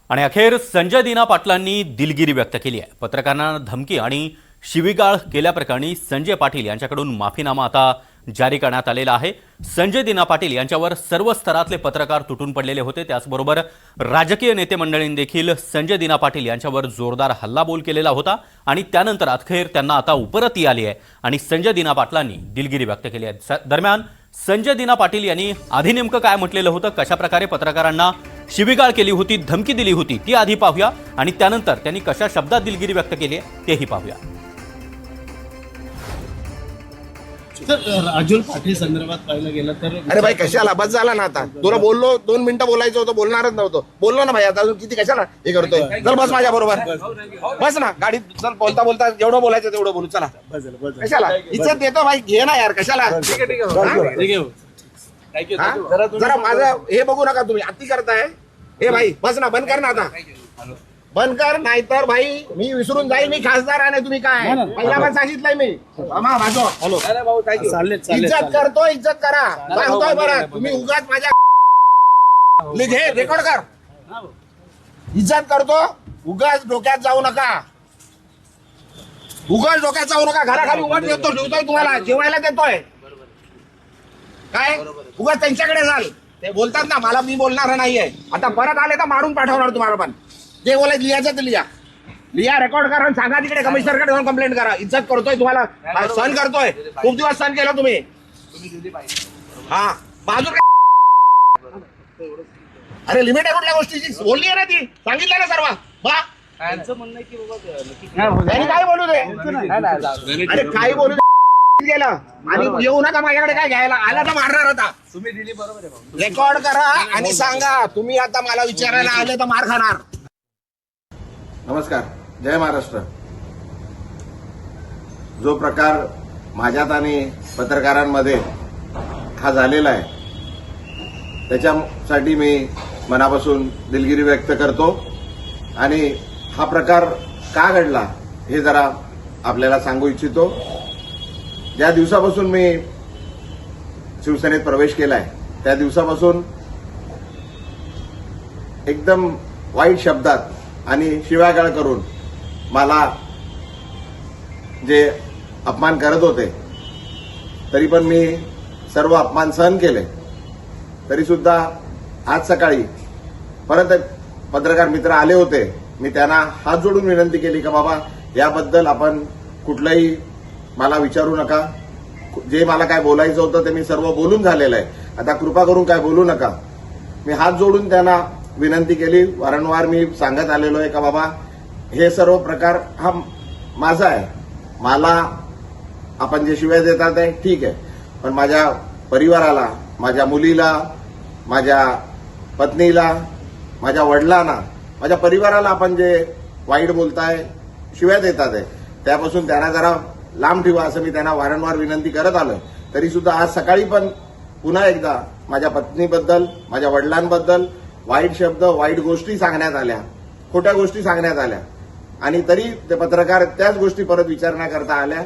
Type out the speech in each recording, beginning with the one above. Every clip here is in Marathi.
आणि अखेर संजय दिना पाटलांनी दिलगिरी व्यक्त केली आहे। पत्रकारांना धमकी आणि शिवीगाळ केल्याप्रकरणी संजय पाटील यांच्याकडून माफीनामा आता जारी करण्यात आलेला आहे। संजय दिना पाटील यांच्यावर सर्व स्तरातले पत्रकार तुटून पडलेले होते। त्याचबरोबर राजकीय नेते मंडळींनी देखील संजय दिना पाटील यांच्यावर जोरदार हल्लाबोल केलेला होता आणि त्यानंतर अखेर त्यांना आता उपरती आली आहे आणि संजय दिना पाटलांनी दिलगिरी व्यक्त केली आहे। दरम्यान संजय दिना पाटील यांनी आधी नेमकं काय म्हटलेलं होतं, कशा प्रकारे पत्रकारांना शिवीगाळ केली होती, धमकी दिली होती, ती आधी पाहूया आणि त्यानंतर त्यांनी कशा शब्दात दिलगिरी व्यक्त केली आहे तेही पाहूया। राजुल पाटील संदर्भात पाहिलं गेलं तर अरे भाई कशाला बस झाला ना, आता तुला बोललो 2 मिनिटं बोलायचं होतं, बोलणारच नव्हतं, बोललो ना भाई, आता अजून किती कशाला हे करतोय। चल बस माझ्या बरोबर, बस ना गाडीत, चल बोलता बोलता जेवढं बोलायचं तेवढं बोलू, चला कशाला इज्जत देतो भाई, घे ना यार, कशाला जरा माझं हे बघू नका तुम्ही, अति करताय। हे भाई बस ना, बंद कर ना आता, बंद कर, नाहीतर भाई मी विसरून जाईल मी खासदार आहे, तुम्ही काय पहिला पण सांगितलंय मी। इज्जत करतो, इज्जत करा, सांगतोय बरं, तुम्ही उगाच माझ्या घे रेकॉर्ड कर, इज्जत करतो, उगाच डोक्यात जाऊ नका, उगाच डोक्यात जाऊ नका, घराखाली उगाच देतो, ठेवतोय तुम्हाला, जेवायला देतोय काय, उगाच त्यांच्याकडे जाल, ते बोलतात ना मला, मी बोलणार नाहीये, आता परत आले तर मारून पाठवणार तुम्हाला, पण जे बोलायचं लिहायचं ते लिहा, रेकॉर्ड करा, सांगा तिकडे कमिशनरकडे जाऊन कंप्लेंट करा। इज्जत करतोय, तुम्हाला सहन करतोय, खूप दिवस सहन केलं तुम्ही, हा बाजू अरे लिमिट आहे कुठल्या गोष्टीची, बोलली आहे ना ती, सांगितलं ना सर्व, त्यांनी काय बोलू दे, अरे काय बोलू दे गेलं, आणि येऊ नका माझ्याकडे काय घ्यायला, आला तर मारणार आता, तुम्ही दिली बरोबर, रेकॉर्ड करा आणि सांगा, तुम्ही आता मला विचारायला आले तर मार खाणार। नमस्कार, जय महाराष्ट्र। जो प्रकार माझ्यात आणि पत्रकारांमध्ये हा झालेला आहे त्याच्यासाठी मी मनापासून दिलगिरी व्यक्त करतो आणि हा प्रकार का घडला हे जरा आपल्याला सांगू इच्छितो। ज्या दिवसापासून मी शिवसेनेत प्रवेश केलाय त्या दिवसापासून एकदम वाईट शब्दात आणि शिव्यागाळ करून मला जे अपमान करत होते, तरी पण मी सर्व अपमान सहन केले। तरी सुद्धा आज सकाळी परत पत्रकार मित्र आले होते, मी त्यांना हात जोडून विनंती केली की बाबा याबद्दल आपण कुठलंही मला विचारू नका, जे मला काय बोलायचं होतं ते मी सर्व बोलून झालेलं आहे, आता कृपा करून काय बोलू नका। मी हात जोडून त्यांना विनंती केली, वारंवार मी सांगत आलेलो आहे का बाबा हे सर्व प्रकार हा माझा आहे, मला आपण जे शिव्या देतात आहे ठीक आहे, पण माझ्या परिवाराला, माझ्या मुलीला, माझ्या पत्नीला, माझ्या वडिलांना, माझ्या परिवाराला आपण जे वाईट बोलताय, शिव्या देतात आहे त्यापासून त्यांना जरा लांब ठेवा असं मी त्यांना वारंवार विनंती करत आलोय। तरी सुद्धा आज सकाळी पण पुन्हा एकदा माझ्या पत्नीबद्दल, माझ्या वडिलांबद्दल वाईट शब्द, वाईट गोष्टी सांगण्यात आल्या, खोट्या गोष्टी सांगण्यात आल्या आणि तरी ते पत्रकार त्याच गोष्टी परत विचारण्याकरता आल्या।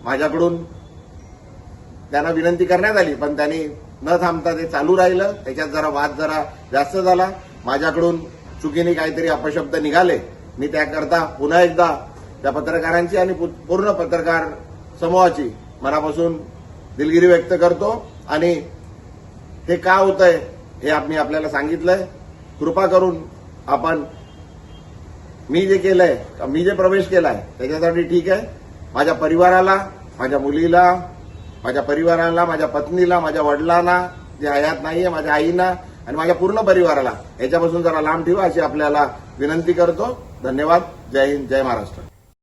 माझ्याकडून त्यांना विनंती करण्यात आली पण त्यांनी न थांबता ते चालू राहिलं, त्याच्यात जरा वाद जरा जास्त झाला, माझ्याकडून चुकीने काहीतरी अपशब्द निघाले। मी त्याकरता पुन्हा एकदा त्या पत्रकारांची आणि पूर्ण पत्रकार समूहाची मनापासून दिलगिरी व्यक्त करतो आणि ते का होतंय हे मी आपल्याला सांगितलंय। कृपा करून आपण मी जे केलंय, मी जे प्रवेश केलाय त्याच्यासाठी ठीक आहे, माझ्या परिवाराला, माझ्या मुलीला, माझ्या परिवाराला, माझ्या पत्नीला, माझ्या वडिलांना जे हयात नाहीये, माझ्या आईना आणि माझ्या पूर्ण परिवाराला याच्यापासून जरा लांब ठेवा अशी आपल्याला विनंती करतो। धन्यवाद, जय हिंद, जय महाराष्ट्र।